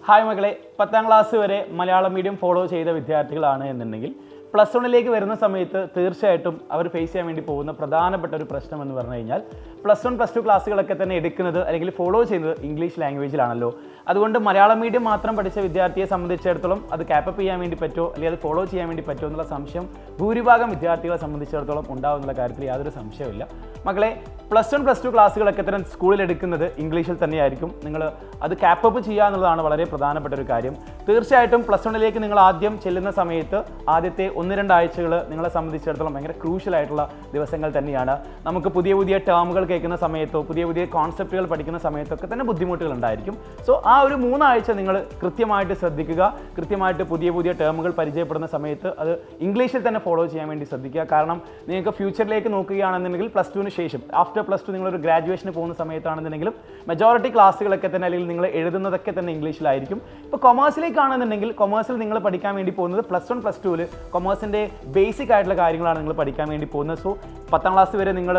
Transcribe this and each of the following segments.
Hi മക്കളെ, 10ാം class വരെ Malayalam medium follow ചെയ്ത വിദ്യാർത്ഥികളാണ് എന്നുണ്ടെങ്കിൽ പ്ലസ് വണ്ണിലേക്ക് വരുന്ന സമയത്ത് തീർച്ചയായിട്ടും അവർ ഫേസ് ചെയ്യാൻ വേണ്ടി പോകുന്ന പ്രധാനപ്പെട്ട ഒരു പ്രശ്നം എന്ന് പറഞ്ഞു കഴിഞ്ഞാൽ പ്ലസ് വൺ പ്ലസ് ടു ക്ലാസ്സുകളൊക്കെ തന്നെ എടുക്കുന്നത് അല്ലെങ്കിൽ ഫോളോ ചെയ്യുന്നത് ഇംഗ്ലീഷ് ലാംഗ്വേജിലാണല്ലോ. അതുകൊണ്ട് മലയാളം മീഡിയം മാത്രം പഠിച്ച വിദ്യാർത്ഥിയെ സംബന്ധിച്ചിടത്തോളം അത് ക്യാപ്പപ്പ് ചെയ്യാൻ വേണ്ടി പറ്റുമോ അല്ലെങ്കിൽ അത് ഫോളോ ചെയ്യാൻ വേണ്ടി പറ്റുമോ എന്നുള്ള സംശയം ഭൂരിഭാഗം വിദ്യാർത്ഥികളെ സംബന്ധിച്ചിടത്തോളം ഉണ്ടാകുന്നുള്ള കാര്യത്തിൽ യാതൊരു സംശയമില്ല. മക്കളെ, പ്ലസ് വൺ പ്ലസ് ടു ക്ലാസ്സുകളൊക്കെ തന്നെ സ്കൂളിൽ എടുക്കുന്നത് ഇംഗ്ലീഷിൽ തന്നെയായിരിക്കും. നിങ്ങൾ അത് ക്യാപ്പപ്പ് ചെയ്യുക എന്നുള്ളതാണ് വളരെ പ്രധാനപ്പെട്ട ഒരു കാര്യം. തീർച്ചയായിട്ടും പ്ലസ് വണ്ണിലേക്ക് നിങ്ങൾ ആദ്യം ചെല്ലുന്ന സമയത്ത് ആദ്യത്തെ 1-2 ആഴ്ചകൾ നിങ്ങളെ സംബന്ധിച്ചിടത്തോളം ഭയങ്കര ക്രൂഷ്യൽ ആയിട്ടുള്ള ദിവസങ്ങൾ തന്നെയാണ്. നമുക്ക് പുതിയ പുതിയ ടേമുകൾ കേൾക്കുന്ന സമയത്തോ പുതിയ പുതിയ കോൺസെപ്റ്റുകൾ പഠിക്കുന്ന സമയത്തൊക്കെ തന്നെ ബുദ്ധിമുട്ടുകൾ ഉണ്ടായിരിക്കും. സോ ആ ഒരു 3 ആഴ്ച നിങ്ങൾ കൃത്യമായിട്ട് ശ്രദ്ധിക്കുക. കൃത്യമായിട്ട് പുതിയ പുതിയ ടേമുകൾ പരിചയപ്പെടുന്ന സമയത്ത് അത് ഇംഗ്ലീഷിൽ തന്നെ ഫോളോ ചെയ്യാൻ വേണ്ടി ശ്രദ്ധിക്കുക. കാരണം നിങ്ങൾക്ക് ഫ്യൂച്ചറിലേക്ക് നോക്കുകയാണെന്നുണ്ടെങ്കിൽ പ്ലസ് ടുവിന് ശേഷം ആഫ്റ്റർ പ്ലസ് ടു നിങ്ങളൊരു ഗ്രാജുവേഷന് പോകുന്ന സമയത്താണെന്നുണ്ടെങ്കിലും മെജോറിറ്റി ക്ലാസ്സുകളൊക്കെ തന്നെ അല്ലെങ്കിൽ നിങ്ങൾ എഴുതുന്നതൊക്കെ തന്നെ ഇംഗ്ലീഷിലായിരിക്കും. ഇപ്പോൾ കൊമേഴ്സിലേക്കാണെന്നുണ്ടെങ്കിൽ കൊമേഴ്സിൽ നിങ്ങൾ പഠിക്കാൻ വേണ്ടി പോകുന്നത് പ്ലസ് വൺ പ്ലസ് ടുവിൽ കൊമേഴ്സിൻ്റെ ബേസിക് ആയിട്ടുള്ള കാര്യങ്ങളാണ് നിങ്ങൾ പഠിക്കാൻ വേണ്ടി പോകുന്നത്. സോ 10ാം ക്ലാസ് വരെ നിങ്ങൾ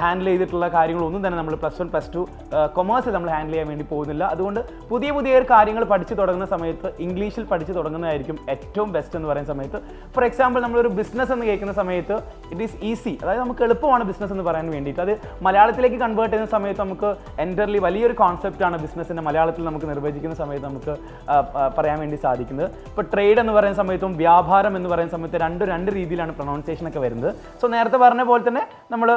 ഹാൻഡിൽ ചെയ്തിട്ടുള്ള കാര്യങ്ങളൊന്നും തന്നെ നമ്മൾ പ്ലസ് വൺ പ്ലസ് ടു കൊമേഴ്സിൽ നമ്മൾ ഹാൻഡിൽ ചെയ്യാൻ വേണ്ടി പോകുന്നില്ല. അതുകൊണ്ട് പുതിയ പുതിയ കാര്യങ്ങൾ പഠിച്ചു തുടങ്ങുന്ന സമയത്ത് ഇംഗ്ലീഷിൽ പഠിച്ചു തുടങ്ങുന്നതായിരിക്കും ഏറ്റവും ബെസ്റ്റ് എന്ന് പറയുന്ന സമയത്ത്. ഫോർ എക്സാമ്പിൾ, നമ്മളൊരു ബിസിനസ് എന്ന് കേൾക്കുന്ന സമയത്ത് ഇറ്റ് ഈസ് ഈസി, അതായത് നമുക്ക് എളുപ്പമാണ് ബിസിനസ് എന്ന് പറയാൻ വേണ്ടിയിട്ട്. അത് മലയാളത്തിലേക്ക് കൺവേർട്ട് ചെയ്യുന്ന സമയത്ത് നമുക്ക് എൻ്റർലി വലിയൊരു കോൺസെപ്റ്റാണ് ബിസിനസ്സിൻ്റെ മലയാളത്തിൽ നമുക്ക് നിർവചിക്കുന്ന സമയത്ത് നമുക്ക് പറയാൻ വേണ്ടി സാധിക്കുന്നത്. ഇപ്പോൾ ട്രേഡ് എന്ന് പറയുന്ന സമയത്തും വ്യാപാരം എന്ന് പറയുന്ന സമയത്ത് രണ്ട് രീതിയിലാണ് പ്രൊനൗൺസിയേഷൻ ഒക്കെ വരുന്നത്. സോ നേരത്തെ പറഞ്ഞ പോലെ തന്നെ നമ്മൾ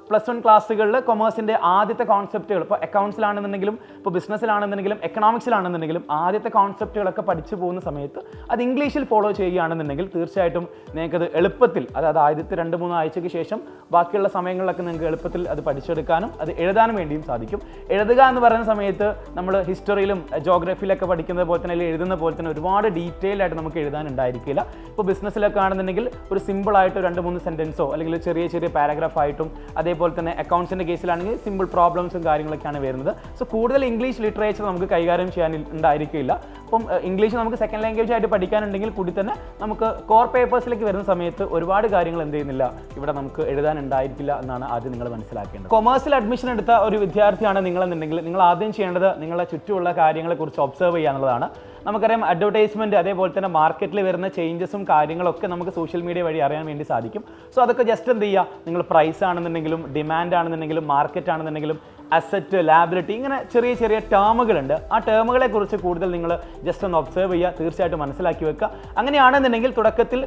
പ്ലസ് വൺ ക്ലാസ്സുകളിൽ കൊമേഴ്സിൻ്റെ ആദ്യത്തെ കോൺസെപ്റ്റുകൾ, ഇപ്പോൾ അക്കൗണ്ട്സിലാണെന്നുണ്ടെങ്കിലും ഇപ്പോൾ ബിസിനസ്സിലാണെന്നുണ്ടെങ്കിലും എക്കണോമിക്സിലാണെന്നുണ്ടെങ്കിലും ആദ്യത്തെ കോൺസെപ്റ്റുകളൊക്കെ പഠിച്ചു പോകുന്ന സമയത്ത് അത് ഇംഗ്ലീഷിൽ ഫോളോ ചെയ്യുകയാണെന്നുണ്ടെങ്കിൽ തീർച്ചയായിട്ടും നിങ്ങൾക്കത് എളുപ്പത്തിൽ, അതായത് ആദ്യത്തെ 2-3 ആഴ്ചയ്ക്ക് ശേഷം ബാക്കിയുള്ള സമയങ്ങളിലൊക്കെ നിങ്ങൾക്ക് എളുപ്പത്തിൽ അത് പഠിച്ചെടുക്കാനും അത് എഴുതാനും വേണ്ടിയും സാധിക്കും. എഴുതുക എന്ന് പറയുന്ന സമയത്ത് നമ്മൾ ഹിസ്റ്ററിയിലും ജോഗ്രഫിയിലൊക്കെ പഠിക്കുന്നത് പോലെ തന്നെ അല്ലെങ്കിൽ എഴുതുന്ന പോലെ തന്നെ ഒരുപാട് ഡീറ്റെയിൽ ആയിട്ട് നമുക്ക് എഴുതാനുണ്ടായിരിക്കില്ല. ഇപ്പോൾ ബിസിനസ്സിലൊക്കെ ആണെന്നുണ്ടെങ്കിൽ ഒരു സിമ്പിളായിട്ട് 2-3 സെൻറ്റൻസോ അല്ലെങ്കിൽ ചെറിയ ചെറിയ പാരഗ്രാഫ് ആയിട്ടും, അതേപോലെ തന്നെ അക്കൗണ്ട്സിൻ്റെ കേസിലാണെങ്കിൽ സിമ്പിൾ പ്രോബ്ലംസും കാര്യങ്ങളൊക്കെയാണ് വരുന്നത്. സോ കൂടുതൽ ഇംഗ്ലീഷ് ലിറ്ററേച്ചർ നമുക്ക് കൈകാര്യം ചെയ്യാൻ ഉണ്ടായിരിക്കില്ല. അപ്പം ഇംഗ്ലീഷ് നമുക്ക് സെക്കൻഡ് ലാംഗ്വേജ് ആയിട്ട് പഠിക്കാനുണ്ടെങ്കിൽ കൂടി തന്നെ നമുക്ക് കോർ പേപ്പേഴ്സിലേക്ക് വരുന്ന സമയത്ത് ഒരുപാട് കാര്യങ്ങൾ എന്ത് ചെയ്യുന്നില്ല, ഇവിടെ നമുക്ക് എഴുതാനുണ്ടായിരിക്കില്ല എന്നാണ് ആദ്യം നിങ്ങൾ മനസ്സിലാക്കേണ്ടത്. കൊമേഴ്സിൽ അഡ്മിഷൻ എടുത്ത ഒരു വിദ്യാർത്ഥിയാണ് നിങ്ങളെന്നുണ്ടെങ്കിൽ നിങ്ങൾ ആദ്യം ചെയ്യേണ്ടത് നിങ്ങളെ ചുറ്റുമുള്ള കാര്യങ്ങളെക്കുറിച്ച് ഒബ്സർവ് ചെയ്യുക എന്നുള്ളതാണ്. നമുക്കറിയാം, അഡ്വർടൈസ്മെൻറ്റ് അതേപോലെ തന്നെ മാർക്കറ്റിൽ വരുന്ന ചേഞ്ചസും കാര്യങ്ങളൊക്കെ നമുക്ക് സോഷ്യൽ മീഡിയ വഴി അറിയാൻ വേണ്ടി സാധിക്കും. സോ അതൊക്കെ ജസ്റ്റ് എന്ത് ചെയ്യുക, നിങ്ങൾ പ്രൈസ് ആണെന്നുണ്ടെങ്കിലും ഡിമാൻഡ് ആണെന്നുണ്ടെങ്കിലും മാർക്കറ്റ് ആണെന്നുണ്ടെങ്കിലും അസറ്റ്, ലാബിലിറ്റി, ഇങ്ങനെ ചെറിയ ചെറിയ ടേമുകളുണ്ട്. ആ ടേമുകളെ കുറിച്ച് കൂടുതൽ നിങ്ങൾ ജസ്റ്റ് ഒന്ന് ഒബ്സർവ് ചെയ്യുക, തീർച്ചയായിട്ടും മനസ്സിലാക്കി വെക്കുക. അങ്ങനെയാണെന്നുണ്ടെങ്കിൽ തുടക്കത്തിൽ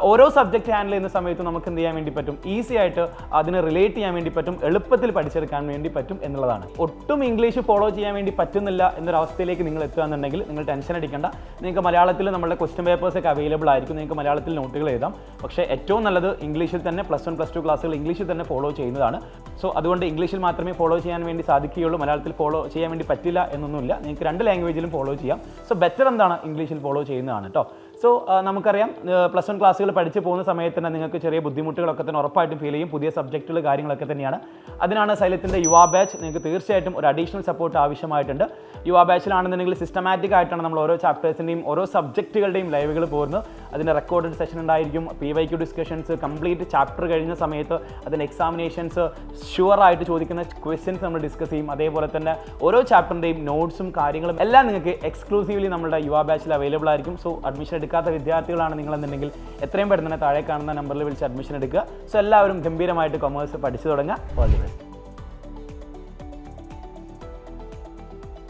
ഓരോ സബ്ജക്റ്റ് ഹാൻഡിൽ ചെയ്യുന്ന സമയത്ത് നമുക്ക് എന്ത് ചെയ്യാൻ വേണ്ടി പറ്റും, ഈസി ആയിട്ട് അതിനെ റിലേറ്റ് ചെയ്യാൻ വേണ്ടി പറ്റും, എളുപ്പത്തിൽ പഠിച്ചെടുക്കാൻ വേണ്ടി പറ്റും എന്നുള്ളതാണ്. ഒട്ടും ഇംഗ്ലീഷ് ഫോളോ ചെയ്യാൻ വേണ്ടി പറ്റുന്നില്ല എന്നൊരവസ്ഥയിലേക്ക് നിങ്ങൾ എത്തുക എന്നുണ്ടെങ്കിൽ നിങ്ങൾ ടെൻഷൻ അടിക്കേണ്ട. നിങ്ങൾക്ക് മലയാളത്തിൽ നമ്മുടെ ക്വസ്റ്റ്യൻ പേപ്പേഴ്സ് ഒക്കെ അവൈലബിൾ ആയിരിക്കും, നിങ്ങൾക്ക് മലയാളത്തിൽ നോട്ടുകൾ എഴുതാം. പക്ഷേ ഏറ്റവും നല്ലത് ഇംഗ്ലീഷിൽ തന്നെ പ്ലസ് വൺ പ്ലസ് ടു ക്ലാസ്സുകൾ ഇംഗ്ലീഷിൽ തന്നെ ഫോളോ ചെയ്യുന്നതാണ്. സോ അതുകൊണ്ട് ഇംഗ്ലീഷിൽ മാത്രമേ ഫോളോ ചെയ്യാൻ വേണ്ടി സാധിക്കുകയുള്ളൂ, മലയാളത്തിൽ ഫോളോ ചെയ്യാൻ വേണ്ടി പറ്റില്ല എന്നൊന്നുമില്ല. നിങ്ങൾക്ക് 2 ലാംഗ്വേജിലും ഫോളോ ചെയ്യാം. സോ ബെറ്റർ എന്താണ്, ഇംഗ്ലീഷിൽ ഫോളോ ചെയ്യുന്നതാണ് കേട്ടോ. സോ നമുക്കറിയാം, പ്ലസ് വൺ ക്ലാസ്സുകൾ പഠിച്ച് പോകുന്ന സമയത്ത് തന്നെ നിങ്ങൾക്ക് ചെറിയ ബുദ്ധിമുട്ടുകളൊക്കെ തന്നെ ഉറപ്പായിട്ടും ഫീൽ ചെയ്യും. പുതിയ സബ്ജക്റ്റുകൾ കാര്യങ്ങളൊക്കെ തന്നെയാണ്. അതിനാണ് സൈലത്തിൻ്റെ യുവ ബാച്ച്. നിങ്ങൾക്ക് തീർച്ചയായിട്ടും ഒരു അഡീഷണൽ സപ്പോർട്ട് ആവശ്യമായിട്ടുണ്ട്. യുവ ബാച്ചിലാണെന്നുണ്ടെങ്കിൽ സിസ്റ്റമാറ്റിക് ആയിട്ടാണ് നമ്മൾ ഓരോ ചാപ്റ്റേഴ്സിൻ്റെയും ഓരോ സബ്ജക്റ്റുകളുടെയും ലൈവുകൾ പോകുന്നത്. അതിൻ്റെ റെക്കോർഡഡ് സെഷൻ ഉണ്ടായിരിക്കും, PYQ ഡിസ്കഷൻസ്, കംപ്ലീറ്റ് ചാപ്റ്റർ കഴിഞ്ഞ സമയത്ത് അതിൻ്റെ എക്സാമിനേഷൻസ്, ഷുവറായിട്ട് ചോദിക്കുന്ന ക്വസ്റ്റ്യൻസ് നമ്മൾ ഡിസ്കസ് ചെയ്യും. അതേപോലെ തന്നെ ഓരോ ചാപ്റ്ററിൻ്റെയും നോട്ട്സും കാര്യങ്ങളും എല്ലാം നിങ്ങൾക്ക് എക്സ്ക്ലൂസീവ്ലി നമ്മുടെ യുവ ബാച്ചിൽ അവൈലബിൾ ആയിരിക്കും. സോ അഡ്മിഷൻ എടുക്കാത്ത വിദ്യാർത്ഥികളാണ് നിങ്ങളെന്നുണ്ടെങ്കിൽ എത്രയും പെട്ടെന്ന് താഴെ കാണുന്ന നമ്പറിൽ വിളിച്ച് അഡ്മിഷൻ എടുക്കുക. സോ എല്ലാവരും ഗംഭീരമായിട്ട് കൊമേഴ്സ് പഠിച്ചു തുടങ്ങുക. All the best.